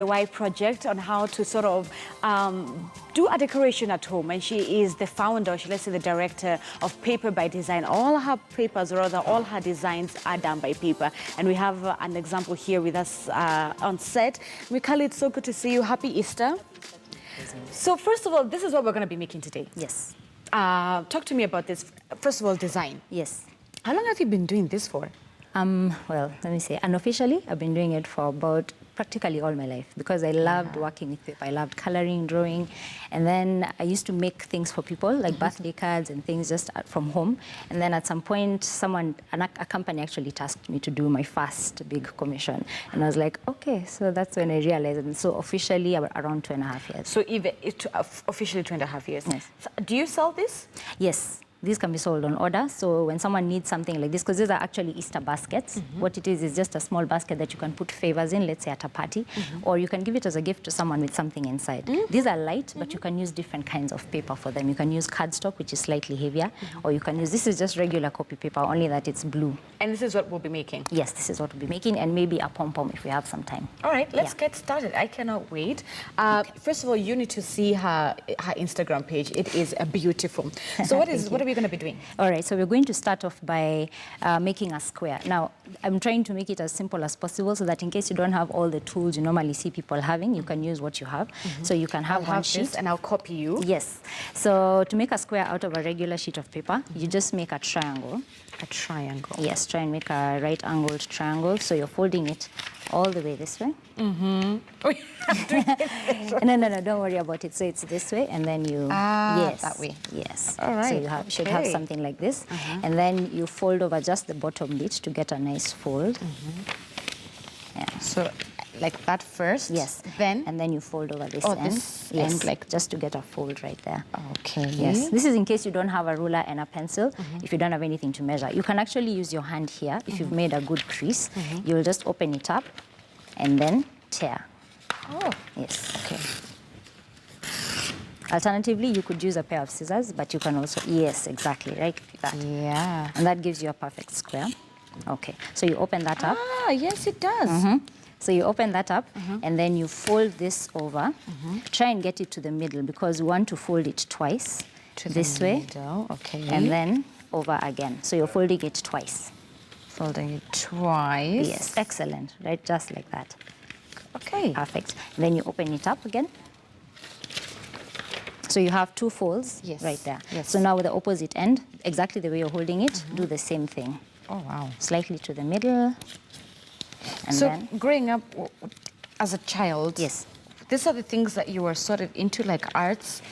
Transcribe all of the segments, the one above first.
D.I.Y project on how to sort of do a decoration at home, and she is the founder, let's say the director of Paper by Design. All her papers, or rather all her designs, are done by paper, and we have an example here with us on set. Mikali, it's so good to see you. Happy Easter. So first of all, this is what we're going to be making today. Yes. Talk to me about this. First of all, design. Yes. How long have you been doing this for? Well, let me say, unofficially, I've been doing it for about practically all my life because I loved working with paper. I loved coloring, drawing, and then I used to make things for people, like birthday cards and things just from home. And then at some point, a company actually tasked me to do my first big commission. And I was like, okay, so that's when I realized. And so officially, around 2.5 years. So even officially 2.5 years. Yes. So do you sell this? Yes. These can be sold on order. So when someone needs something like this, because these are actually Easter baskets, what it is just a small basket that you can put favors in, let's say at a party, or you can give it as a gift to someone with something inside. These are light, but you can use different kinds of paper for them. You can use cardstock, which is slightly heavier, or you can use, this is just regular copy paper, only that it's blue. And this is what we'll be making? Yes, this is what we'll be making, and maybe a pom-pom if we have some time. All right, let's get started. I cannot wait. First of all, you need to see her Instagram page. It is beautiful. So what are we going to be doing? All right, so we're going to start off by making a square. Now, I'm trying to make it as simple as possible so that in case you don't have all the tools you normally see people having, you can use what you have. So you can have one sheet. And I'll copy you. Yes. So to make a square out of a regular sheet of paper, you just make a triangle. A triangle. Yes, try and make a right-angled triangle. So you're folding it all the way this way. No, don't worry about it. So it's this way, and then you, yes, that way. Yes. All right. So you should have something like this, and then you fold over just the bottom bit to get a nice fold. Yeah. So like that first. Yes. Then. And then you fold over this end. This yes. end, like just to get a fold right there. Okay. Yes. This is in case you don't have a ruler and a pencil. If you don't have anything to measure, you can actually use your hand here. If you've made a good crease, you'll just open it up and then tear. Oh. Yes. Okay. Alternatively, you could use a pair of scissors, but you can also, yes, exactly, right? Like that. Yeah. And that gives you a perfect square. Okay. So you open that up. Ah, yes, it does. So you open that up, and then you fold this over. Try and get it to the middle because we want to fold it twice. This way. Okay. And then over again. So you're folding it twice. Folding it twice. Yes, excellent, right? Just like that. Okay. Perfect. And then you open it up again. So you have two folds right there. Yes. So now with the opposite end, exactly the way you're holding it, do the same thing. Oh, wow. Slightly to the middle. And so then, growing up as a child, yes, these are the things that you were sort of into, like arts?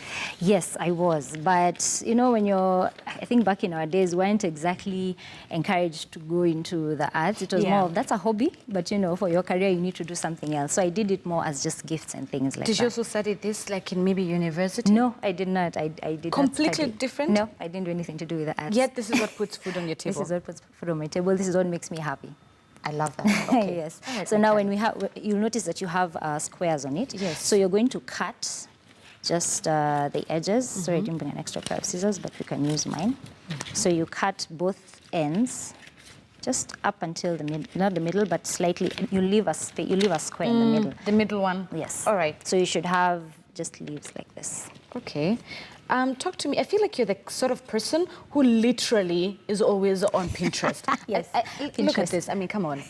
Yes, I was. But, you know, when you're, I think back in our days, we weren't exactly encouraged to go into the arts. It was more of, that's a hobby, but, you know, for your career, you need to do something else. So I did it more as just gifts and things like that. Did you also study this, like, in maybe university? No, I did not. I did completely not different? No, I didn't do anything to do with the arts. Yet this is what puts food on your table. This is what puts food on my table. This is what makes me happy. I love that. Okay. Yes. Right, so now when we have, you'll notice that you have squares on it. Yes. So you're going to cut just the edges. Sorry, I didn't bring an extra pair of scissors, but we can use mine. So you cut both ends, just up until the middle, not the middle, but slightly. You leave a space. You leave a square in the middle. The middle one. Yes. All right. So you should have just leaves like this. Okay. Talk to me. I feel like you're the sort of person who literally is always on Pinterest. Yes. Look at this. I mean, come on.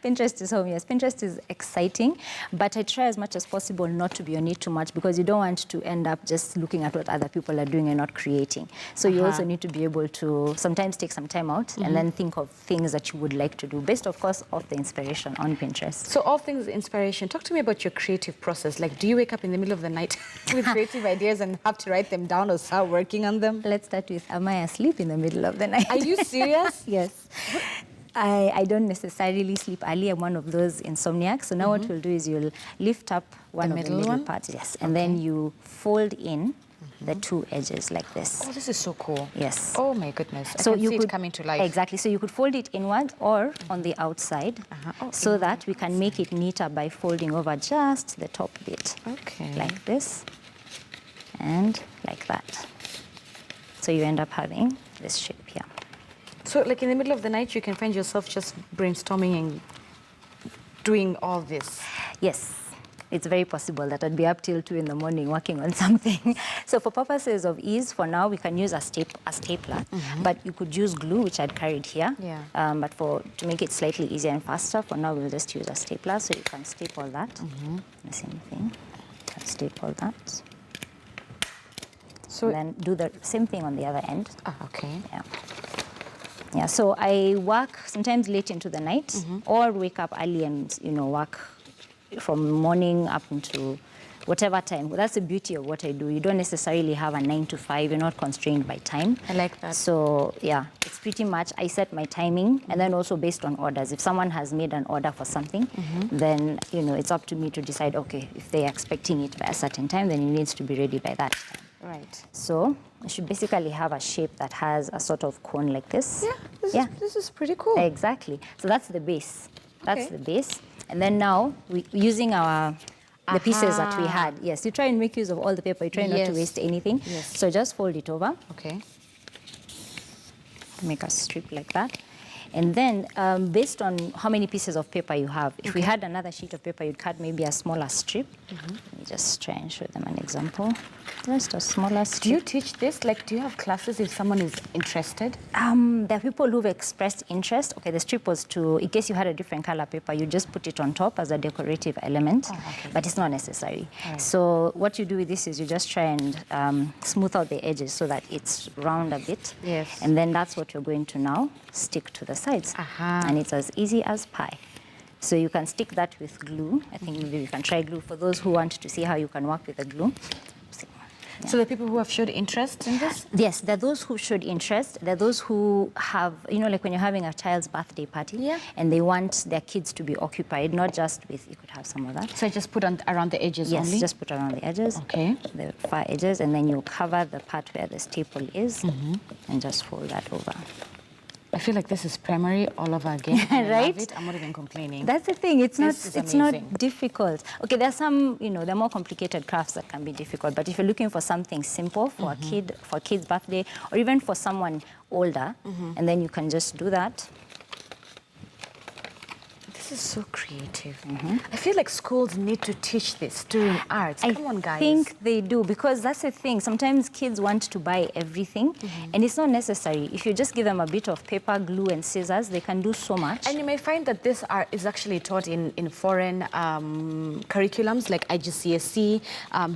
Pinterest is home, yes. Pinterest is exciting, but I try as much as possible not to be on it too much because you don't want to end up just looking at what other people are doing and not creating. So you also need to be able to sometimes take some time out and then think of things that you would like to do, based, of course, off the inspiration on Pinterest. So all things inspiration. Talk to me about your creative process. Like, do you wake up in the middle of the night with creative ideas and have to write them down or start working on them? Let's start with, am I asleep in the middle of the night? Are you serious? Yes. I don't necessarily sleep early. I'm one of those insomniacs. So now what we'll do is you'll lift up one of the middle parts, yes, and then you fold in the two edges like this. Oh, this is so cool. Yes. Oh my goodness. So I can you see could it coming to life. Exactly. So you could fold it inward or on the outside, so that we can make it neater by folding over just the top bit. Okay. Like this and like that. So you end up having this shape here. So, like in the middle of the night, you can find yourself just brainstorming and doing all this? Yes. it's very possible that I'd be up till 2 in the morning working on something. So for purposes of ease, for now, we can use a stapler, but you could use glue, which I'd carried here. Yeah. But to make it slightly easier and faster, for now, we'll just use a stapler. So you can staple that. The same thing. You can staple that. So and then do the same thing on the other end. Okay. Yeah. Yeah, so I work sometimes late into the night or wake up early and, work from morning up into whatever time. Well, that's the beauty of what I do. You don't necessarily have a 9 to 5. You're not constrained by time. I like that. So, yeah, it's pretty much, I set my timing and then also based on orders. If someone has made an order for something, then, it's up to me to decide, okay, if they're expecting it by a certain time, then it needs to be ready by that time. Right. So I should basically have a shape that has a sort of cone like this. Yeah, this is pretty cool. Exactly. So that's the base. That's Okay. the base. And then now, using the pieces that we had. Yes, you try and make use of all the paper. You try not to waste anything. Yes. So just fold it over. Okay. Make a strip like that. And then, based on how many pieces of paper you have, if we had another sheet of paper, you'd cut maybe a smaller strip. Let me just try and show them an example. Just a smaller strip. Do you teach this? Like, do you have classes if someone is interested? There are people who've expressed interest. Okay, the strip was in case you had a different color paper, you just put it on top as a decorative element, but it's not necessary. Right. So what you do with this is you just try and smooth out the edges so that it's round a bit. Yes. And then that's what you're going to now stick to the sides. And it's as easy as pie. So you can stick that with glue. I think maybe we can try glue for those who want to see how you can work with the glue. Yeah. So the people who have showed interest in this? Yes, there are those who showed interest. There are those who have, like when you're having a child's birthday party and they want their kids to be occupied, not just with, you could have some of that. So just put around the edges only? Yes, just put around the edges. Okay. The far edges, and then you cover the part where the staple is and just fold that over. I feel like this is primary all over again. Right? I love it. I'm not even complaining. That's the thing. It's amazing. not difficult. Okay, there's some, there are more complicated crafts that can be difficult. But if you're looking for something simple for a kid, for a kid's birthday, or even for someone older, and then you can just do that. This is so creative. I feel like schools need to teach this during arts. Come on, guys. I think they do, because that's the thing. Sometimes kids want to buy everything, and it's not necessary. If you just give them a bit of paper, glue, and scissors, they can do so much. And you may find that this art is actually taught in foreign curriculums, like IGCSE,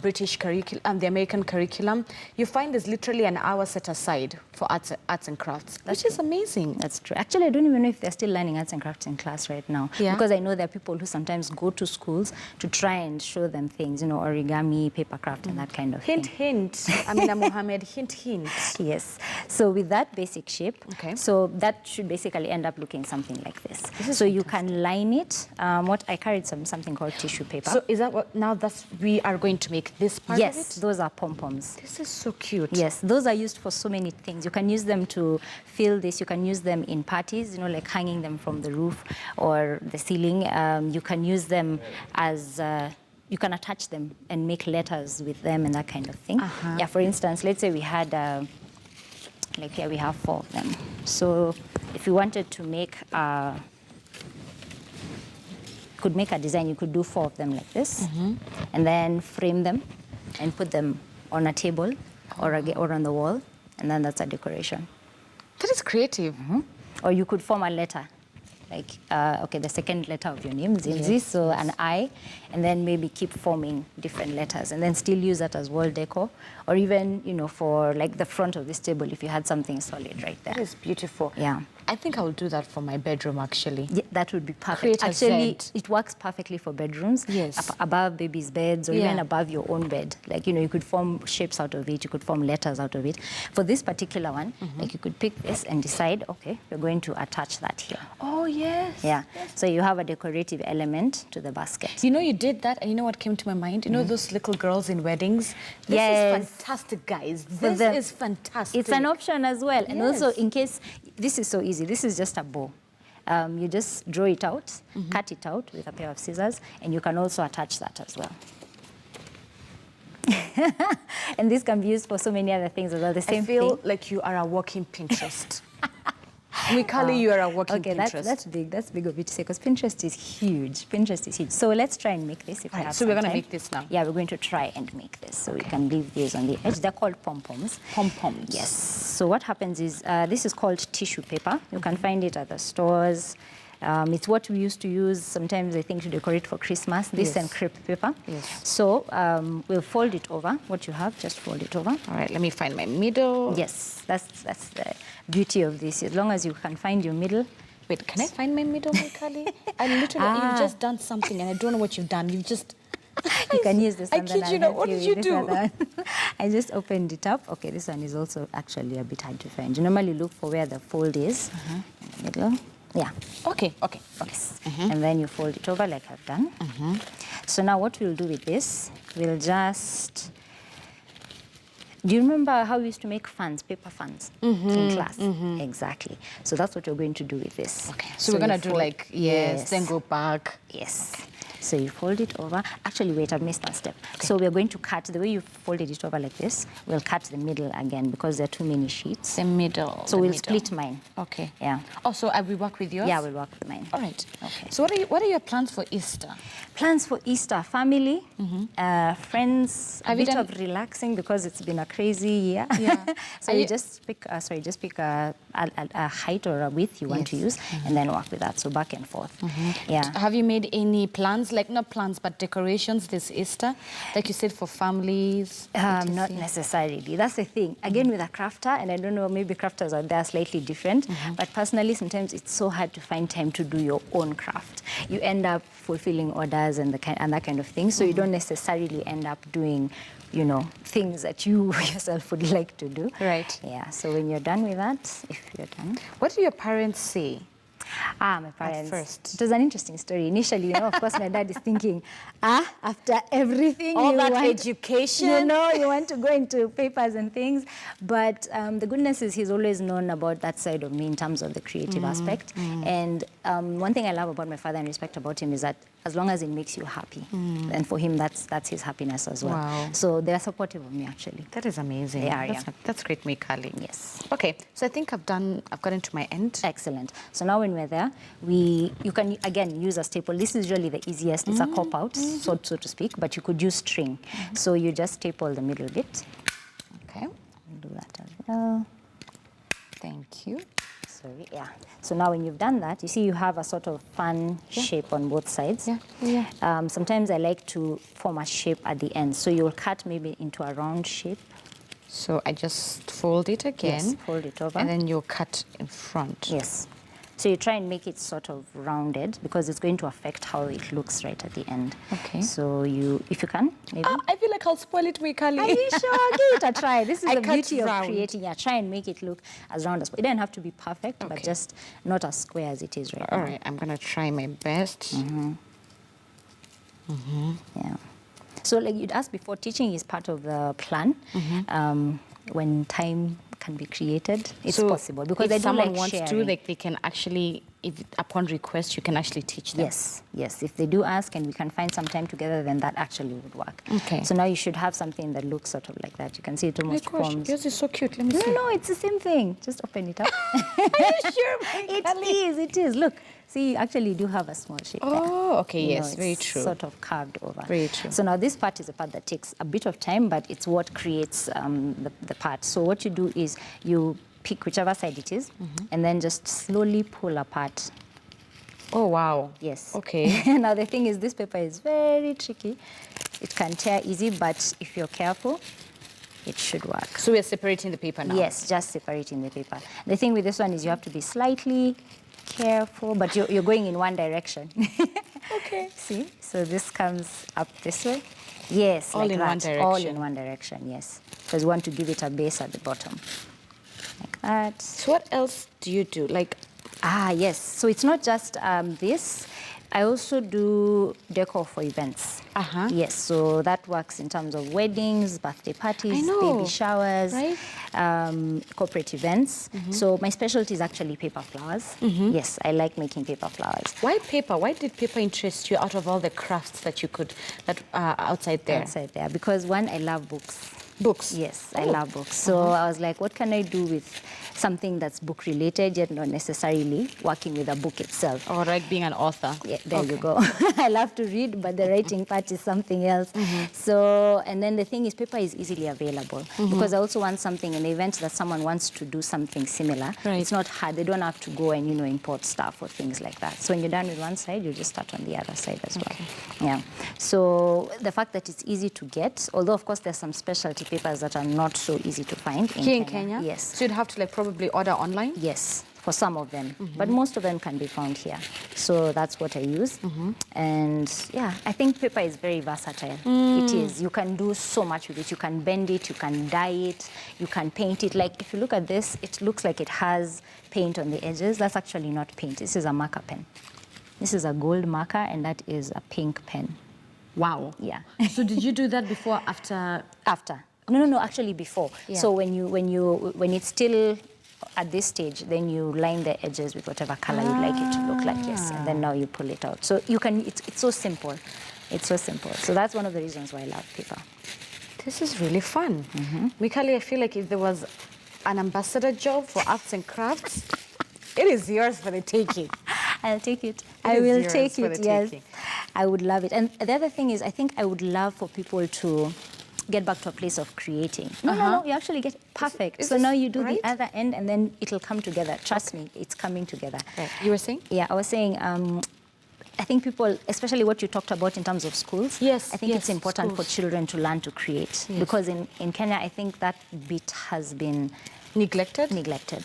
British curriculum, the American curriculum. You find there's literally an hour set aside for arts and crafts, which is amazing. That's true. Actually, I don't even know if they're still learning arts and crafts in class right now. Yeah. Because I know there are people who sometimes go to schools to try and show them things, origami, paper craft, and that kind of thing. Hint. Amina Mohammed, hint. Yes. So with that basic shape, so that should basically end up looking something like this. So you can line it. What I carried something called tissue paper. So is that what, now we are going to make this part of it? Yes, those are pom-poms. This is so cute. Yes, those are used for so many things. You can use them to fill this. You can use them in parties, like hanging them from the roof or the ceiling. You can use them as, you can attach them and make letters with them and that kind of thing. Yeah, for instance, let's say we had, like here we have 4 of them. So if you wanted to make, could make a design, you could do 4 of them like this, and then frame them and put them on a table or on the wall, and then that's a decoration. That is creative. Or you could form a letter. Like, the second letter of your name, Zinzi, so an I, and then maybe keep forming different letters, and then still use that as wall decor, or even, for like the front of this table, if you had something solid right there. That is beautiful. Yeah. I think I will do that for my bedroom, actually. Yeah, that would be perfect. Create a Actually, Z. it works perfectly for bedrooms. Yes. Above babies' beds, or even above your own bed. Like, you could form shapes out of it. You could form letters out of it. For this particular one, like, you could pick this and decide, okay, we're going to attach that here. Oh, yes. Yeah. So you have a decorative element to the basket. You did that, and you know what came to my mind? You know those little girls in weddings? This is fantastic, guys. This is fantastic. It's an option as well. And also, in case, this is so easy. This is just a bow. You just draw it out, cut it out with a pair of scissors, and you can also attach that as well. And this can be used for so many other things as well. The same I feel thing. like you are a walking Pinterest. Mikali, you are a working Okay, Pinterest. that's big. That's big of you to say because Pinterest is huge. Pinterest is huge. So let's try and make this if I have So we're some going to time. make this now. Yeah, we're going to try and make this. So we can leave these on the edge. They're called pom-poms. Pom-poms. Yes. So what happens is this is called tissue paper. You can find it at the stores. It's what we used to use sometimes, I think, to decorate for Christmas. This and crepe paper. Yes. So we'll fold it over. What you have, just fold it over. All right, let me find my middle. Yes, that's the beauty of this. As long as you can find your middle. Wait, can I find my middle, Mikali? I literally, you've just done something and I don't know what you've done. You've just... You can use this one. I kid you not. What did you do? I just opened it up. Okay, this one is also actually a bit hard to find. You normally look for where the fold is. Middle. Yeah. Okay. Yes. And then you fold it over like I've done. So now what we'll do with this, we'll just... Do you remember how we used to make fans, paper fans in class? Exactly. So that's what you're going to do with this. Okay. So we're going to do like, yes, then go back. Yes. So you fold it over. Actually, wait, I've missed one step. Okay. So we're going to cut, the way you folded it over like this, we'll cut the middle again because there are too many sheets. The middle. So we'll split mine. Okay. Yeah. Oh, so I will work with yours? Yeah, we'll work with mine. All right. Okay. So what are your plans for Easter? Plans for Easter, family, friends, Have a you bit done- of relaxing because it's been a crazy year. Yeah. So you just pick, a height or a width you want to use and then work with that. So back and forth. Yeah. Have you made any plans, like not plans, but decorations this Easter? Like you said, for families? Not necessarily. That's the thing. Again, with a crafter, and I don't know, maybe crafters are there slightly different, but personally, sometimes it's so hard to find time to do your own craft. You end up fulfilling orders and that kind of thing, so you don't necessarily end up doing, you know, things that you yourself would like to do. Right. Yeah, so when you're done with that, if you're done. What do your parents say? My parents. first. It was an interesting story. Initially, you know, of course, my dad is thinking, after everything, All you that want, education. you know, you want to go into papers and things. But the goodness is he's always known about that side of me in terms of the creative aspect. And one thing I love about my father and respect about him is that as long as it makes you happy, and for him, that's his happiness as well. Wow. So they're supportive of me, actually. That is amazing. They are, That's great, Mikali. Yes. Okay, so I think I've gotten to my end. Excellent. So now when we're there, you can, again, use a staple. This is usually the easiest. It's a cop-out, so to speak, but you could use string. So you just staple the middle bit. Okay. I'll do that as well. Thank you. Sorry, yeah. So now when you've done that, you see you have a sort of fun shape on both sides. Yeah. Sometimes I like to form a shape at the end. So you'll cut maybe into a round shape. So I just fold it again. Yes, fold it over. And then you'll cut in front. Yes. So you try and make it sort of rounded because it's going to affect how it looks right at the end. Okay. So if you can, maybe. I feel like I'll spoil it, Mikali. Are you sure? Give it a try. This is I the cut beauty round. of creating. Yeah, try and make it look as round as possible. It doesn't have to be perfect, but Okay. just not as square as it is right All now. right, I'm going to try my best. Yeah. So like you'd asked before, teaching is part of the plan. When time can be created, it's So possible because if I do someone like wants sharing. to, like they can actually, if upon request, you can actually teach them. Yes. If they do ask and we can find some time together, then that actually would work. Okay. So now you should have something that looks sort of like that. You can see it Oh my almost gosh, forms. yours is so cute. Let me see. No, it's the same thing. Just open it up. Are you sure, Mikali? It is. Look, see, you actually do have a small shape there. Oh, okay, You yes, know, very it's true. Sort of carved over. Very true. So now this part is a part that takes a bit of time, but it's what creates the part. So what you do is you pick whichever side it is, and then just slowly pull apart. Oh, wow. Yes. Okay. Now the thing is, this paper is very tricky. It can tear easy, but if you're careful, it should work. So we're separating the paper now? Yes, just separating the paper. The thing with this one is you have to be slightly careful, but you're going in one direction. Okay. See? So this comes up this way. Yes, All like in that. one direction. All in one direction, yes. Because you want to give it a base at the bottom. Like that. So what else do you do? Like, Yes. So it's not just this. I also do decor for events. Yes, so that works in terms of weddings, birthday parties, baby showers, right? Corporate events. So my specialty is actually paper flowers. Yes, I like making paper flowers. why paper? Why did paper interest you out of all the crafts that you could, that are outside there? Outside there, because one, I love books. Books? Yes, I love books. So I was like, what can I do with something that's book related, yet not necessarily working with a book itself? Or like being an author? Yeah, there you go. I love to read, but the writing part is something else. So, and then the thing is, paper is easily available because I also want something in the event that someone wants to do something similar. Right. It's not hard. They don't have to go and, import stuff or things like that. So when you're done with one side, you just start on the other side as well. Yeah. So the fact that it's easy to get, although of course there's some specialty papers that are not so easy to find Here in Kenya? Yes. So you'd have to like probably order online? Yes, for some of them, but most of them can be found here. So that's what I use. And yeah, I think paper is very versatile. It is. You can do so much with it. You can bend it, you can dye it, you can paint it. Like if you look at this, it looks like it has paint on the edges. That's actually not paint. This is a marker pen. This is a gold marker, and that is a pink pen. Wow. Yeah. So did you do that before, after? After. No, actually before. Yeah. So when it's still at this stage, then you line the edges with whatever color you'd like it to look like, yes. And then now you pull it out. So you can, it's so simple. It's so simple. So that's one of the reasons why I love paper. This is really fun. Mikali, I feel like if there was an ambassador job for arts and crafts, it is yours for the taking. I'll take it. It I is will yours take for it, the yes. taking. I would love it. And the other thing is, I think I would love for people to get back to a place of creating. No, you actually get perfect. So now you do the other end, and then it'll come together. Trust me, it's coming together. Right. You were saying? Yeah, I was saying, I think people, especially what you talked about in terms of schools, yes, I think it's important for children to learn to create. Yes. Because in Kenya, I think that bit has been neglected.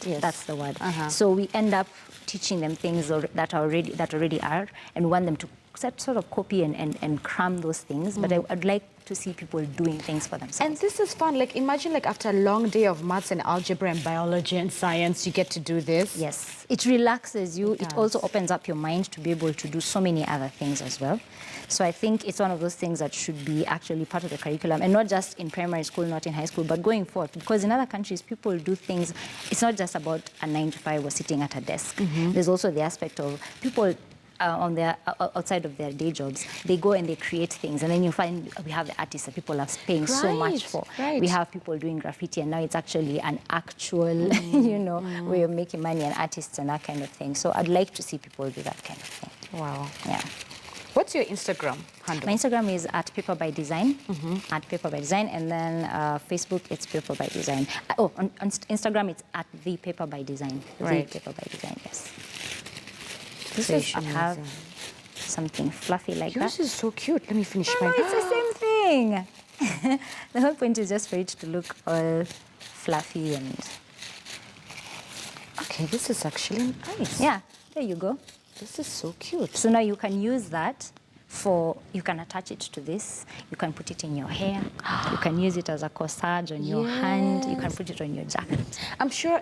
Yes. That's the word. So we end up teaching them things that already are, and want them to sort of copy and cram those things. But I'd like to see people doing things for themselves. And this is fun. Like imagine like after a long day of maths and algebra and biology and science, you get to do this. Yes, it relaxes you. It also opens up your mind to be able to do so many other things as well. So I think it's one of those things that should be actually part of the curriculum, and not just in primary school, not in high school, but going forward. Because in other countries, people do things. It's not just about a 9-to-5 or sitting at a desk. There's also the aspect of people on their outside of their day jobs, they go and they create things, and then you find we have the artists that people are paying so much for. We have people doing graffiti, and now it's actually an actual, way of making money, and artists and that kind of thing. So I'd like to see people do that kind of thing. Wow. Yeah. What's your Instagram handle? My Instagram is @paperbydesign, @paperbydesign, and then Facebook it's paperbydesign. On Instagram it's @thepaperbydesign. Right. Thepaperbydesign, yes. This So you is should amazing. have something fluffy like Yours that. is so cute. Let me finish mine. It's the same thing. The whole point is just for it to look all fluffy and... Okay, this is actually nice. Yeah, there you go. This is so cute. So now you can use that you can attach it to this. You can put it in your hair. You can use it as a corsage on your hand. You can put it on your jacket. I'm sure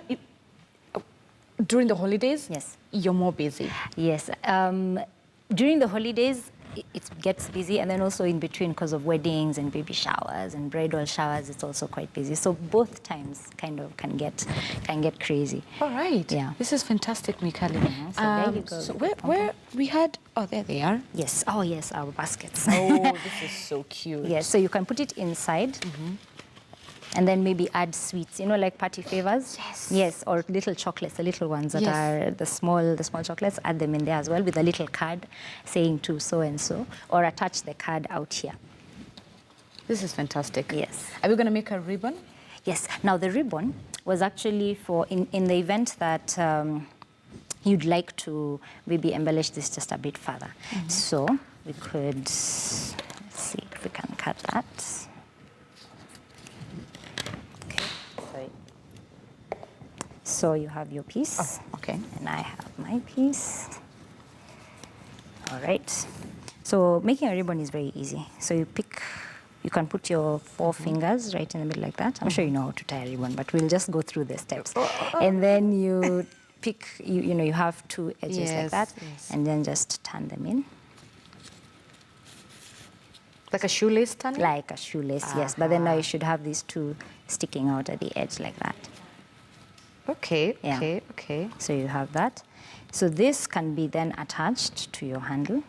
during the holidays, yes, you're more busy. Yes. During the holidays, it gets busy, and then also in between because of weddings and baby showers and bridal showers, it's also quite busy. So both times kind of can get crazy. All right. Yeah. This is fantastic, Mikali. So there you go. So where we had, oh, there they are. Yes. Oh, yes, our baskets. Oh, this is so cute. Yes. So you can put it inside. And then maybe add sweets, like party favors. Yes. Yes, or little chocolates, the little ones that are the small chocolates. Add them in there as well with a little card saying to so and so, or attach the card out here. This is fantastic. Yes. Are we going to make a ribbon? Yes. Now the ribbon was actually for in the event that you'd like to maybe embellish this just a bit further. So we could let's see if we can cut that. So you have your piece. Oh, okay. And I have my piece. All right. So making a ribbon is very easy. So you can put your 4 fingers right in the middle like that. I'm sure you know how to tie a ribbon, but we'll just go through the steps. And then you pick, you have 2 edges like that, and then just turn them in. Like a shoelace turning? Like a shoelace, yes. But then now you should have these 2 sticking out at the edge like that. Okay, Yeah. okay. So you have that. So this can be then attached to your handle.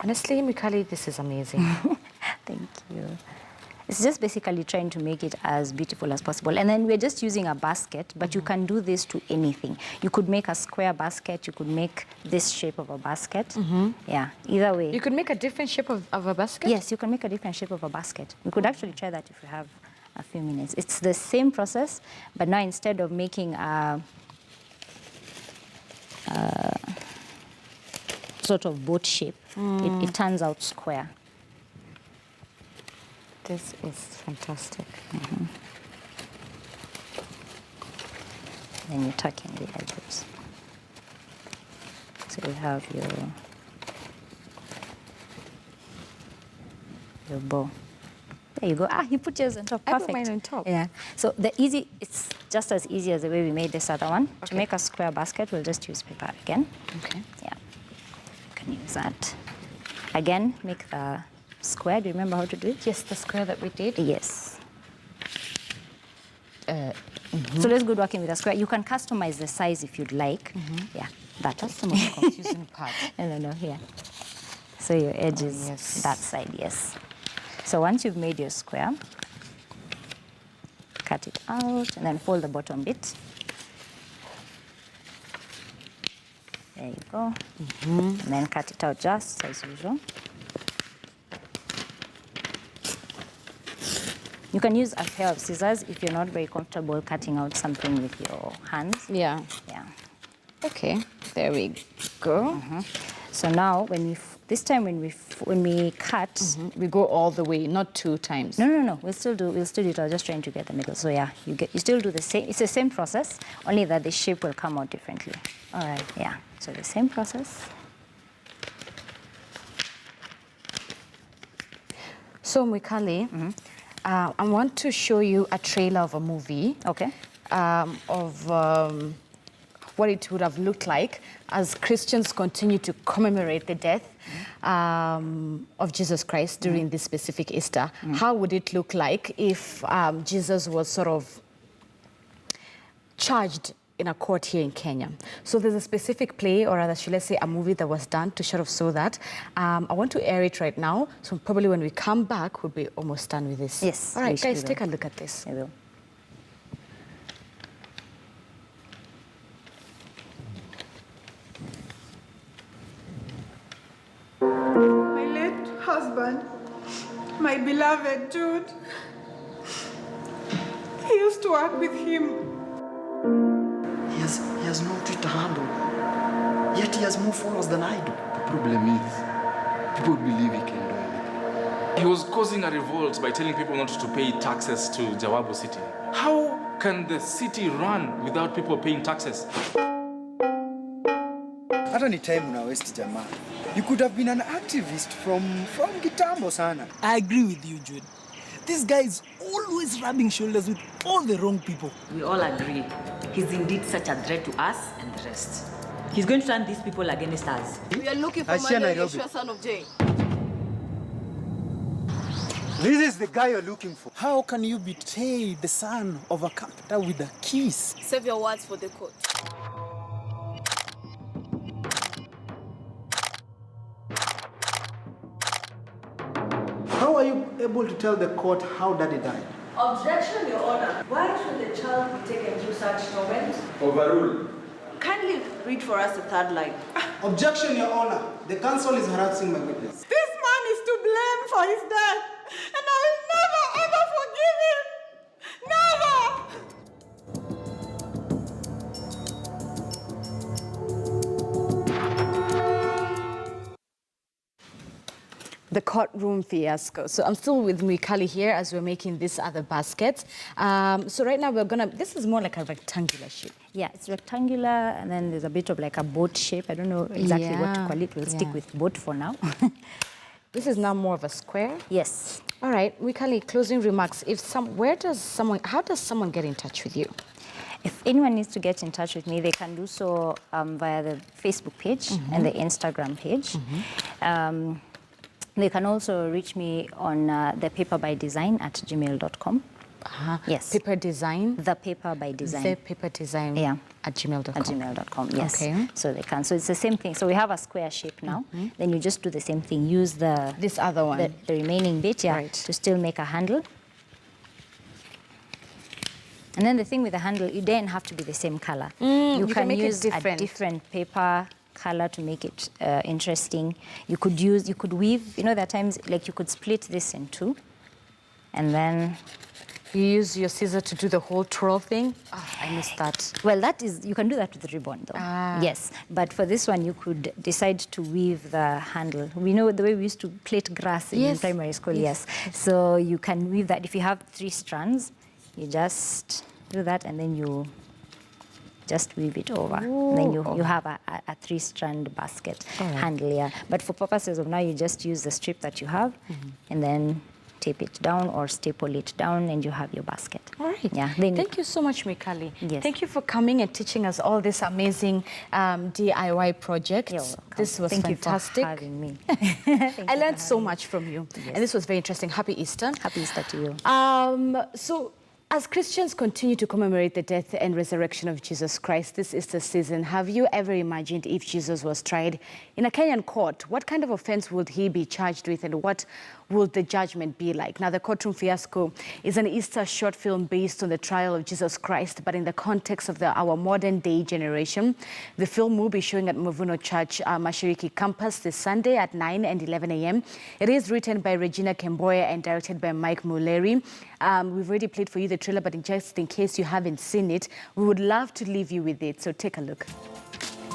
Honestly, Mikali, this is amazing. Thank you. It's just basically trying to make it as beautiful as possible. And then we're just using a basket, but you can do this to anything. You could make a square basket. You could make this shape of a basket. Yeah, either way. You could make a different shape of a basket? Yes, you can make a different shape of a basket. We could actually try that if you have a few minutes. It's the same process, but now instead of making a sort of boat shape, it turns out square. This is fantastic. Then you tuck in the edges. So you have your bow. There you go. Ah, you put yours on top. I put Perfect. mine on top. Yeah. So it's just as easy as the way we made this other one. Okay. To make a square basket, we'll just use paper again. Okay. Yeah. You can use that. Again, make the square. Do you remember how to do it? Yes, the square that we did. Yes. So let's go working with a square. You can customize the size if you'd like. Yeah, That's the most confusing part. No, here. So your edge is yes. that side, yes. So once you've made your square, cut it out and then fold the bottom bit. There you go. And then cut it out just as usual. You can use a pair of scissors if you're not very comfortable cutting out something with your hands. Yeah. Yeah. Okay, there we go. So now, this time when we cut, We go all the way, not 2 times. no. We'll still do it. I was just trying to get the middle. So yeah, you still do the same. It's the same process, only that the shape will come out differently. All right. Yeah. So the same process. So, Mikali, I want to show you a trailer of a movie. Okay. Of what it would have looked like as Christians continue to commemorate the death of Jesus Christ during this specific Easter. How would it look like if Jesus was sort of charged in a court here in Kenya? So there's a specific play, or rather, should I say, a movie that was done to sort of show that. I want to air it right now, so probably when we come back, we'll be almost done with this. Yes. All right, guys, take a look at this. I will. My late husband, my beloved Jude, he used to work with him. He has no Twitter handle, yet he has more followers than I do. The problem is, people believe he can do it. He was causing a revolt by telling people not to pay taxes to Jawabu city. How can the city run without people paying taxes? Hata ni time una waste jamaa. You could have been an activist from kitambo sana. I agree with you, Jude. This guy is always rubbing shoulders with all the wrong people. We all agree. He's indeed such a threat to us and the rest. He's going to turn these people against us. We are looking for Achia Manuel Nairobi. Yeshua, son of Jay. This is the guy you're looking for. How can you betray the son of a carpenter with a kiss? Save your words for the court. How are you able to tell the court how Daddy died? Objection, Your Honor. Why should the child be taken through such torment? Overruled. Kindly read for us the third line. Objection, Your Honor. The counsel is harassing my witness. This man is to blame for his death, and I will never ever forgive him. Never! The courtroom fiasco. So I'm still with Mikali here as we're making these other baskets. So right now this is more like a rectangular shape. Yeah, it's rectangular, and then there's a bit of like a boat shape. I don't know exactly what to call it. We'll stick with boat for now. This is now more of a square. Yes. All right, Mikali, closing remarks. How does someone get in touch with you? If anyone needs to get in touch with me, they can do so via the Facebook page and the Instagram page. They can also reach me on the paperbydesign@gmail.com. Yes. Paper design. The paper by design. The paper design. Yeah. At gmail.com. At gmail.com, yes. Okay. So they can. So it's the same thing. So we have a square shape now. Then you just do the same thing. Use this other one. The remaining bit, Right. to still make a handle. And then the thing with the handle, it doesn't have to be the same color. You can make it use different. a different paper color to make it interesting. You could weave. You know, there are times like you could split this in two, and then you use your scissor to do the whole twirl thing. I missed that. Well, you can do that with the ribbon, though. Yes, but for this one, you could decide to weave the handle. We know the way we used to plait grass in primary school. Yes. So you can weave that. If you have 3 strands, you just do that, and then you just weave it over. Then you have a 3-strand basket handle, yeah. But for purposes of now, you just use the strip that you have, and then tape it down or staple it down, and you have your basket. All right. Yeah. Thank you so much, Mikali. Yes. Thank you for coming and teaching us all this amazing DIY project. You're welcome. This was Thank fantastic. you for having me. I learned so much from you, and this was very interesting. Happy Easter. Happy Easter to you. So, as Christians continue to commemorate the death and resurrection of Jesus Christ this Easter season, have you ever imagined if Jesus was tried in a Kenyan court? What kind of offense would he be charged with, and what would the judgment be like? Now, The Courtroom Fiasco is an Easter short film based on the trial of Jesus Christ, but in the context of our modern day generation. The film will be showing at Mavuno Church Mashiriki campus this Sunday at 9 and 11 a.m. It is written by Regina Kemboya and directed by Mike Muleri. We've already played for you the trailer, but just in case you haven't seen it, we would love to leave you with it. So take a look.